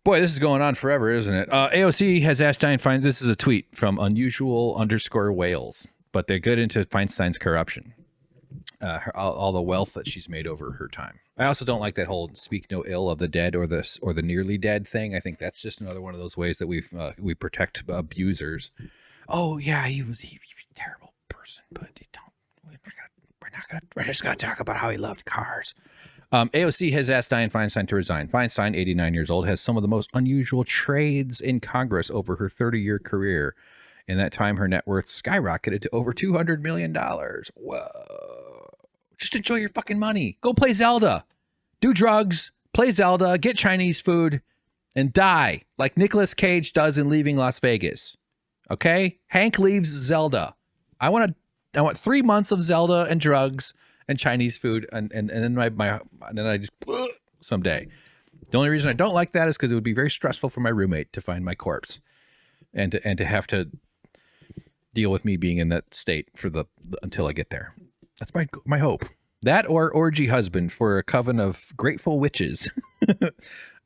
Boy, this is going on forever, isn't it? AOC has asked Diane Feinstein. This is a tweet from unusual_Wales, but they're good into Feinstein's corruption. All the wealth that she's made over her time. I also don't like that whole speak no ill of the dead or the nearly dead thing. I think that's just another one of those ways that we protect abusers. Oh yeah, he was a terrible person, but we're just gonna talk about how he loved cars. AOC has asked Diane Feinstein to resign. Feinstein, 89 years old, has some of the most unusual trades in Congress over her 30-year career. In that time, her net worth skyrocketed to over $200 million. Whoa. Just enjoy your fucking money. Go play Zelda. Do drugs. Play Zelda. Get Chinese food. And die like Nicolas Cage does in Leaving Las Vegas. Okay? Hank leaves Zelda. I want 3 months of Zelda and drugs and Chinese food, and then and then I just someday. The only reason I don't like that is because it would be very stressful for my roommate to find my corpse, and to have to deal with me being in that state for until I get there. That's my hope. That or orgy husband for a coven of grateful witches.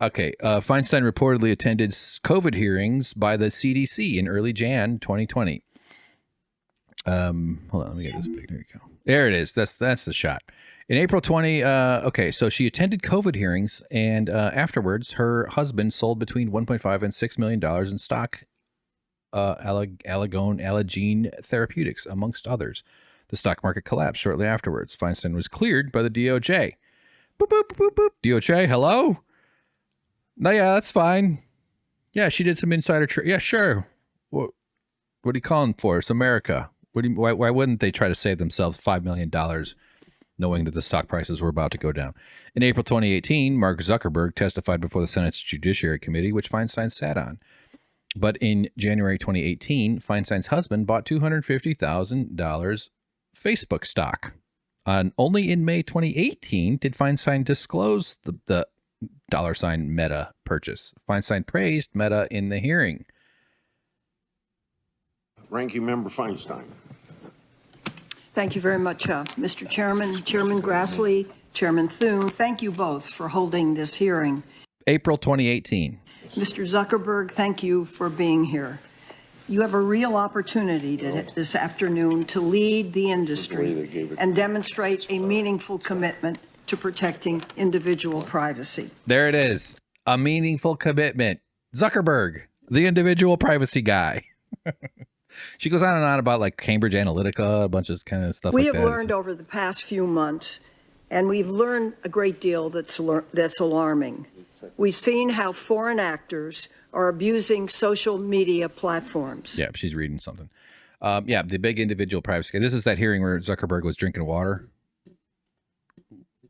Okay, Feinstein reportedly attended COVID hearings by the CDC in early Jan 2020. Hold on, let me get this big. There you go. There it is. That's the shot. In April 20, okay, so she attended COVID hearings, and afterwards, her husband sold between $1.5 and $6 million in stock, Allogene Therapeutics, amongst others. The stock market collapsed shortly afterwards. Feinstein was cleared by the DOJ. Boop, boop, boop, boop. DOJ, hello? No, yeah, that's fine. Yeah, she did some insider trading. Yeah, sure. What are you calling for? It's America. Why wouldn't they try to save themselves $5 million knowing that the stock prices were about to go down? In April 2018, Mark Zuckerberg testified before the Senate's Judiciary Committee, which Feinstein sat on. But in January 2018, Feinstein's husband bought $250,000 Facebook stock. Only in May 2018 did Feinstein disclose the $ Meta purchase. Feinstein praised Meta in the hearing. Ranking Member Feinstein. Thank you very much, Mr. Chairman, Chairman Grassley, Chairman Thune. Thank you both for holding this hearing. April 2018. Mr. Zuckerberg, thank you for being here. You have a real opportunity this afternoon to lead the industry and demonstrate a meaningful commitment to protecting individual privacy. There it is. A meaningful commitment. Zuckerberg, the individual privacy guy. She goes on and on about like Cambridge Analytica, a bunch of kind of stuff we like that. We have learned over the past few months, and we've learned a great deal that's alarming. We've seen how foreign actors are abusing social media platforms. Yeah, she's reading something. Yeah, the big individual privacy. This is that hearing where Zuckerberg was drinking water,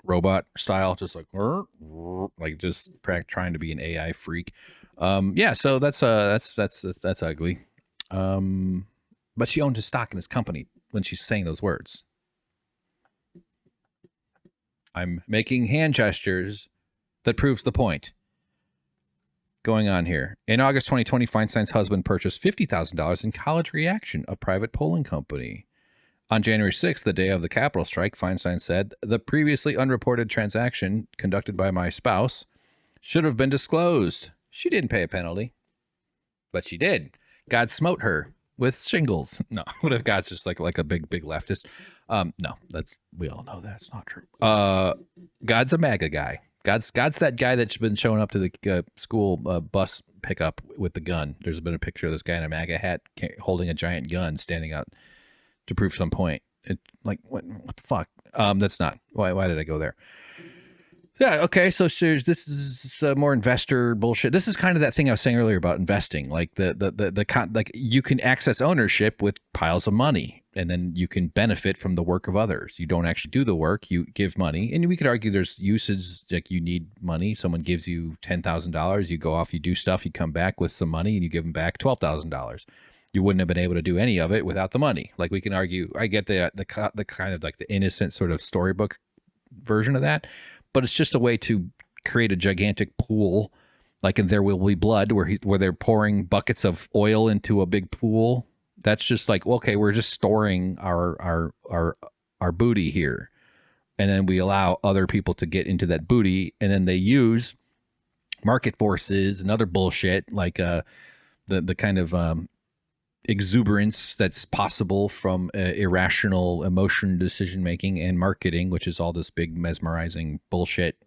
robot style, just like just trying to be an AI freak. Yeah, so that's ugly. But she owned his stock in his company when she's saying those words. I'm making hand gestures that proves the point going on here. In August 2020, Feinstein's husband purchased $50,000 in College Reaction, a private polling company. On January 6th, the day of the Capitol strike, Feinstein said, the previously unreported transaction conducted by my spouse should have been disclosed. She didn't pay a penalty, but she did. God smote her with shingles. No, what if God's just like a big leftist? No, we all know that's not true. God's a MAGA guy. God's that guy that's been showing up to the school bus pickup with the gun. There's been a picture of this guy in a MAGA hat holding a giant gun standing out to prove some point. What the fuck? That's not. Why did I go there? Yeah, okay, so this is more investor bullshit. This is kind of that thing I was saying earlier about investing. Like like you can access ownership with piles of money, and then you can benefit from the work of others. You don't actually do the work, you give money. And we could argue there's usage, like you need money. Someone gives you $10,000, you go off, you do stuff, you come back with some money, and you give them back $12,000. You wouldn't have been able to do any of it without the money. Like we can argue, I get the kind of like the innocent sort of storybook version of that. But it's just a way to create a gigantic pool, like in There Will Be Blood, where they're pouring buckets of oil into a big pool. That's just like, okay, we're just storing our booty here, and then we allow other people to get into that booty, and then they use market forces and other bullshit, like the kind of exuberance that's possible from irrational emotion decision making and marketing, which is all this big mesmerizing bullshit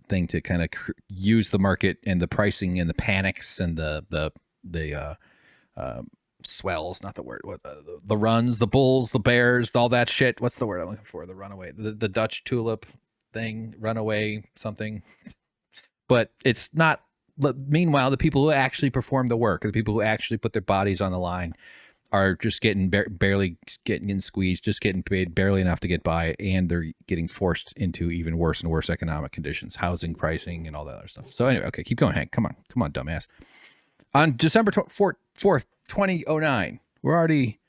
thing to kind of use the market and the pricing and the panics and the swells, not the word, what the runs, the bulls, the bears, all that shit. What's the word I'm looking for? The runaway, the Dutch tulip thing, runaway something. But it's not. Meanwhile, the people who actually perform the work, the people who actually put their bodies on the line, are just getting barely getting squeezed, just getting paid barely enough to get by, and they're getting forced into even worse and worse economic conditions, housing pricing, and all that other stuff. So anyway, okay, keep going, Hank. Come on, dumbass. On December 4th, 2009, we're already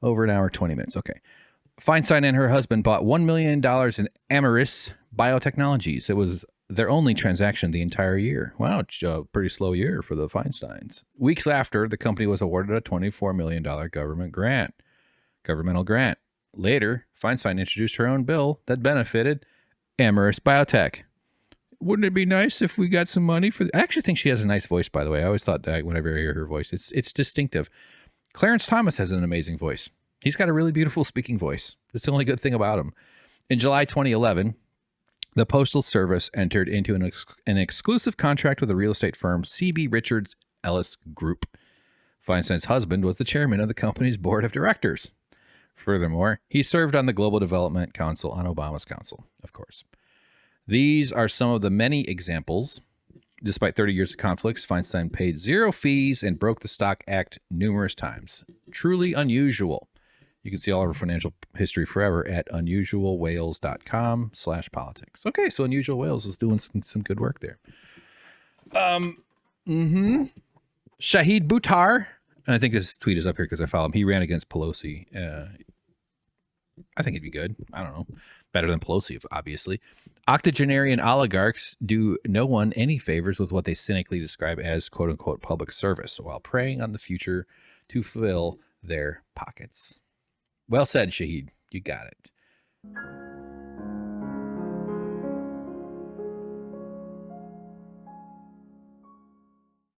over an hour, 20 minutes. Okay. Feinstein and her husband bought $1 million in Amyris Biotechnologies. It was their only transaction the entire year. Wow, it's a pretty slow year for the Feinsteins. Weeks after, the company was awarded a $24 million governmental grant. Later, Feinstein introduced her own bill that benefited Amyris Biotech. Wouldn't it be nice if we got some money for... I actually think she has a nice voice, by the way. I always thought that whenever I hear her voice, it's distinctive. Clarence Thomas has an amazing voice. He's got a really beautiful speaking voice. That's the only good thing about him. In July 2011, the Postal Service entered into an exclusive contract with the real estate firm C.B. Richards Ellis Group. Feinstein's husband was the chairman of the company's board of directors. Furthermore, he served on the Global Development Council on Obama's council, of course. These are some of the many examples. Despite 30 years of conflicts, Feinstein paid zero fees and broke the Stock Act numerous times. Truly unusual. You can see all of our financial history forever at unusualwhales.com/politics. Okay, so Unusual Whales is doing some good work there. Shahid Buttar, and I think this tweet is up here because I follow him. He ran against Pelosi. I think he'd be good. I don't know. Better than Pelosi, obviously. Octogenarian oligarchs do no one any favors with what they cynically describe as quote-unquote public service while preying on the future to fill their pockets. Well said, Shahid. You got it.